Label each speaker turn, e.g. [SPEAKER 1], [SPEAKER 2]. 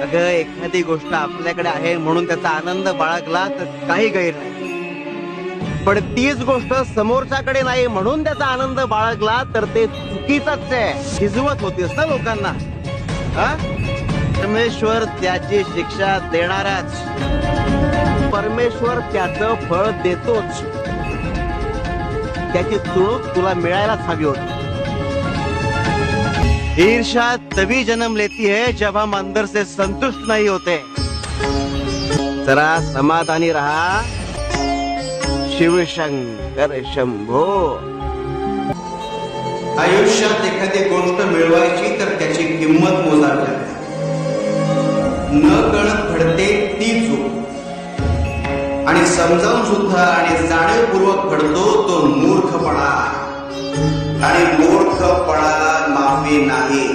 [SPEAKER 1] अगं एखादी गोष्ट आपल्याकडे आहे म्हणून त्याचा आनंद बाळगला तर काही गैर नाही, पण तीच गोष्ट समोरच्याकडे नाही म्हणून त्याचा आनंद बाळगला तर ते चुकीचंच आहे. झिजवत होतीस ना लोकांना. हा? परमेश्वर त्याची शिक्षा देणारच. परमेश्वर त्याचं फळ देतोच. त्याची तुणूक तुला मिळायलाच हवी होती. ईर्ष्या तभी जन्म लेती है जब हम अंदर से संतुष्ट नहीं होते. जरा समाधानी रहा. शिवशंकर शंभो. आयुष्यात एखादी गोष्ट मिळवायची तर त्याची किंमत मोजावी लागते. न कळत घडते ती चूक आणि समजावून सुद्धा आणि जाणीवपूर्वक घडतो तो मूर्खपणा. आणि मूर्खपणाला माफी नाही.